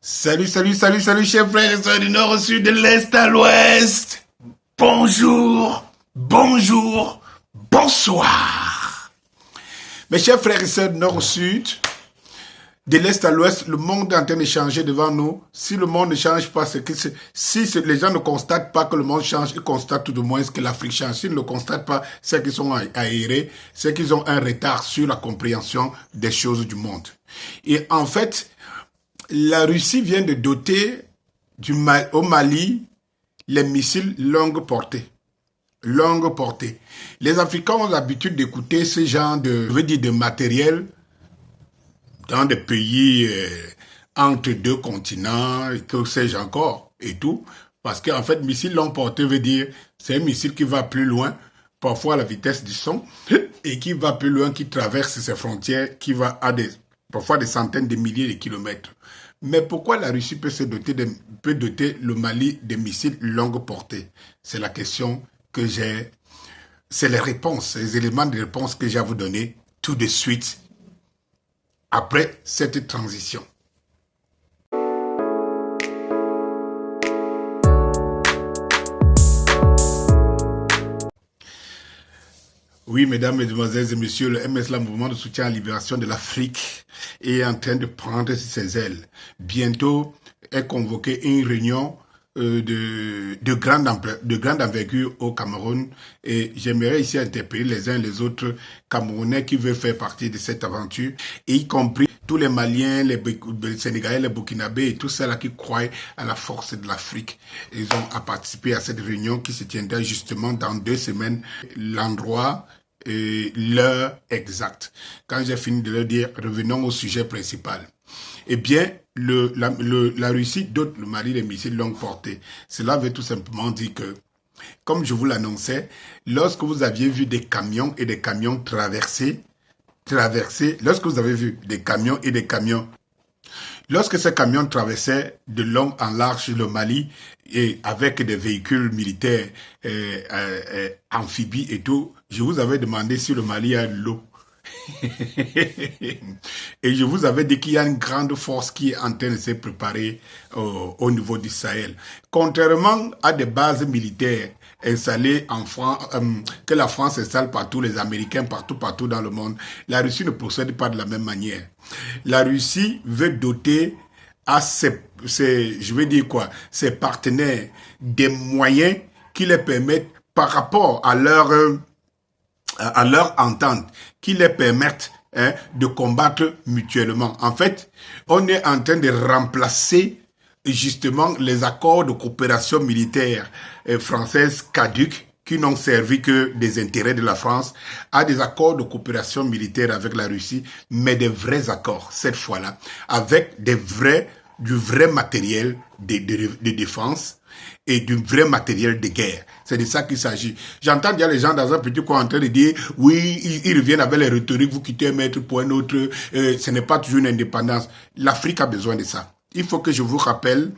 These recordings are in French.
Salut, salut, salut, salut, chers frères et sœurs du nord au sud, de l'est à l'ouest. Bonjour, bonjour, bonsoir. Mes chers frères et sœurs du nord au sud, de l'est à l'ouest, le monde est en train de changer devant nous. Si le monde ne change pas, si les gens ne constatent pas que le monde change, ils constatent tout de moins que l'Afrique change. S'ils ne le constatent pas, c'est qu'ils sont aérés, c'est qu'ils ont un retard sur la compréhension des choses du monde. Et en fait, la Russie vient de doter au Mali les missiles longue portée. Longue portée. Les Africains ont l'habitude d'écouter ce genre de matériel dans des pays entre deux continents, et que sais-je encore, et tout. Parce qu'en fait, missile longue portée veut dire, c'est un missile qui va plus loin, parfois à la vitesse du son, et qui va plus loin, qui traverse ses frontières, qui va à parfois des centaines de milliers de kilomètres. Mais pourquoi la Russie peut doter le Mali de missiles longue portée? C'est la question que j'ai, c'est les réponses, les éléments de réponse que j'ai à vous donner tout de suite après cette transition. Oui, mesdames, mesdemoiselles et messieurs, le MSLA, mouvement de soutien à la libération de l'Afrique, est en train de prendre ses ailes. Bientôt est convoquée une réunion de grande envergure au Cameroun, et j'aimerais ici interpeller les uns et les autres Camerounais qui veulent faire partie de cette aventure, et y compris tous les Maliens, les Sénégalais, les Burkinabés et tous ceux-là qui croient à la force de l'Afrique. Ils ont à participer à cette réunion qui se tiendra justement dans 2 semaines. L'endroit et l'heure exacte. Quand j'ai fini de leur dire, revenons au sujet principal. Eh bien, la Russie dote le Mali des missiles longue portée. Cela veut tout simplement dire que, comme je vous l'annonçais, lorsque vous aviez vu des camions et des camions traverser, lorsque vous avez vu des camions et des camions, lorsque ces camions traversaient de long en large le Mali et avec des véhicules militaires amphibies et tout, je vous avais demandé si le Mali a de l'eau. Et je vous avais dit qu'il y a une grande force qui est en train de se préparer au niveau du Sahel. Contrairement à des bases militaires installées en France, que la France installe partout, les Américains partout dans le monde, la Russie ne procède pas de la même manière. La Russie veut doter à ses partenaires des moyens qui les permettent par rapport à leur entente, qui les permettent de combattre mutuellement. En fait, on est en train de remplacer justement les accords de coopération militaire française caducs qui n'ont servi que des intérêts de la France, à des accords de coopération militaire avec la Russie, mais des vrais accords, cette fois-là, avec du vrai matériel de défense et du vrai matériel de guerre. C'est de ça qu'il s'agit. J'entends déjà les gens dans un petit coin en train de dire, oui, ils reviennent avec les rhétoriques, vous quittez un maître pour un autre, ce n'est pas toujours une indépendance. L'Afrique a besoin de ça. Il faut que je vous rappelle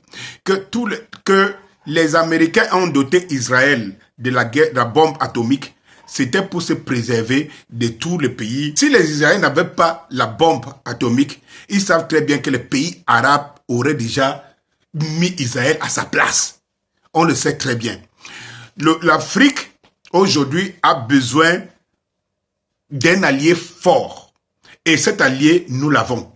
que les Américains ont doté Israël de la bombe atomique. C'était pour se préserver de tous les pays. Si les Israéliens n'avaient pas la bombe atomique, ils savent très bien que les pays arabes auraient déjà mis Israël à sa place. On le sait très bien. L'Afrique, aujourd'hui, a besoin d'un allié fort. Et cet allié, nous l'avons.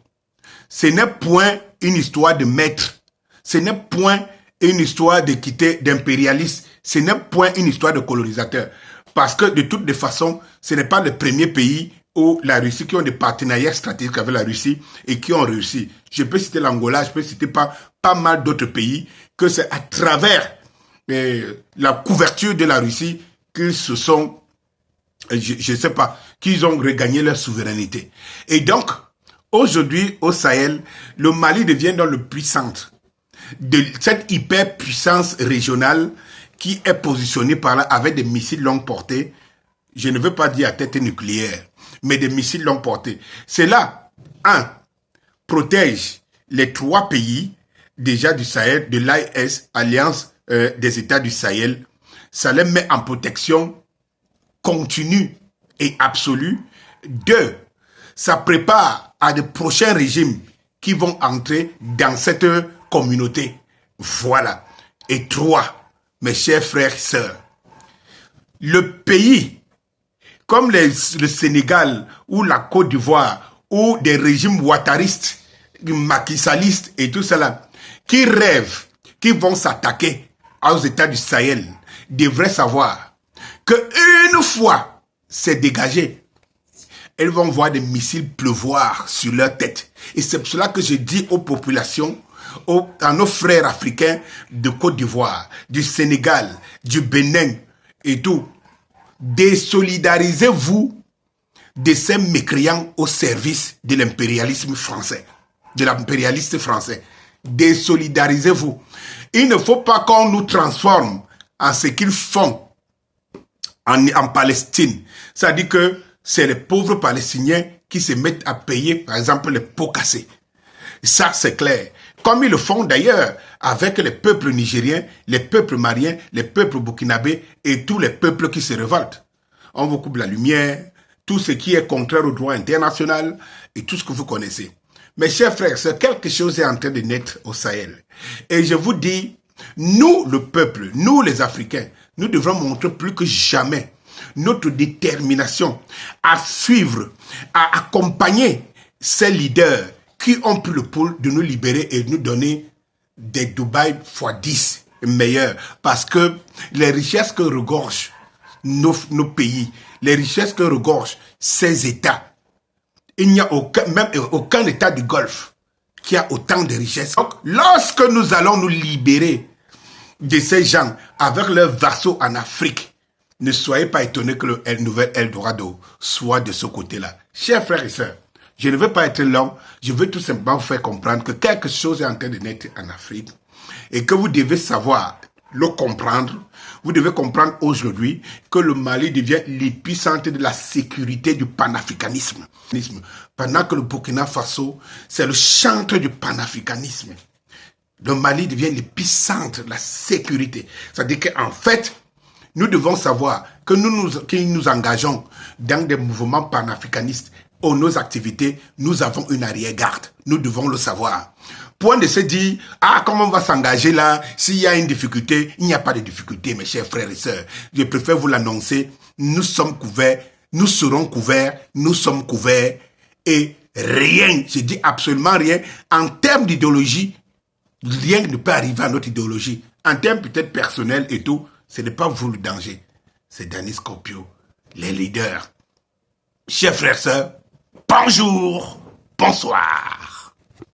Ce n'est point une histoire de maître. Ce n'est point une histoire d'équité, d'impérialiste. Ce n'est point une histoire de colonisateur. Parce que de toutes les façons, ce n'est pas le premier pays où la Russie, qui ont des partenariats stratégiques avec la Russie et qui ont réussi. Je peux citer l'Angola, je peux citer pas mal d'autres pays, que c'est à travers la couverture de la Russie qu'ils se sont, je sais pas, qu'ils ont regagné leur souveraineté. Et donc, aujourd'hui, au Sahel, le Mali devient dans le puissante de cette hyperpuissance régionale qui est positionnée par là avec des missiles longue portée. Je ne veux pas dire à tête nucléaire, mais des missiles longue portée. Cela, protège les 3 pays déjà du Sahel, de l'AES, Alliance des États du Sahel. Ça les met en protection continue et absolue. 2, ça prépare à de prochains régimes qui vont entrer dans cette communauté. Voilà. Et 3, mes chers frères et sœurs, le pays, comme le Sénégal ou la Côte d'Ivoire, ou des régimes ouattaristes, maquissalistes et tout cela, qui rêvent, qui vont s'attaquer aux États du Sahel, devraient savoir qu'une fois c'est dégagé, elles vont voir des missiles pleuvoir sur leur tête. Et c'est pour cela que je dis aux populations, à nos frères africains de Côte d'Ivoire, du Sénégal, du Bénin et tout, désolidarisez-vous de ces mécréants au service de l'impérialisme français, de l'impérialiste français. Désolidarisez-vous. Il ne faut pas qu'on nous transforme en ce qu'ils font en Palestine. C'est-à-dire que c'est les pauvres Palestiniens qui se mettent à payer, par exemple, les pots cassés. Ça, c'est clair. Comme ils le font d'ailleurs avec les peuples nigériens, les peuples maliens, les peuples burkinabés et tous les peuples qui se révoltent. On vous coupe la lumière, tout ce qui est contraire au droit international et tout ce que vous connaissez. Mes chers frères, c'est quelque chose est en train de naître au Sahel. Et je vous dis, nous, le peuple, nous les Africains, nous devrons montrer plus que jamais notre détermination à suivre, à accompagner ces leaders qui ont pris le pôle de nous libérer et de nous donner des Dubaï x10 meilleurs. Parce que les richesses que regorgent nos pays, les richesses que regorgent ces États, il n'y a même aucun État du Golfe qui a autant de richesses. Donc, lorsque nous allons nous libérer de ces gens avec leurs vassaux en Afrique, ne soyez pas étonnés que le nouvel Eldorado soit de ce côté-là. Chers frères et sœurs, je ne veux pas être long, je veux tout simplement vous faire comprendre que quelque chose est en train de naître en Afrique et que vous devez savoir le comprendre. Vous devez comprendre aujourd'hui que le Mali devient l'épicentre de la sécurité du panafricanisme. Pendant que le Burkina Faso, c'est le chantre du panafricanisme. Le Mali devient l'épicentre de la sécurité. C'est-à-dire qu'en fait, nous devons savoir que nous engageons dans des mouvements panafricanistes ou nos activités, nous avons une arrière-garde. Nous devons le savoir. Point de se dire, ah, comment on va s'engager là, s'il y a une difficulté, il n'y a pas de difficulté, mes chers frères et sœurs. Je préfère vous l'annoncer, nous sommes couverts, nous serons couverts, nous sommes couverts, et rien, je dis absolument rien, en termes d'idéologie, rien ne peut arriver à notre idéologie. En termes peut-être personnels et tout, ce n'est pas vous le danger, c'est Danny Scorpio, les leaders. Chers frères et sœurs, bonjour, bonsoir.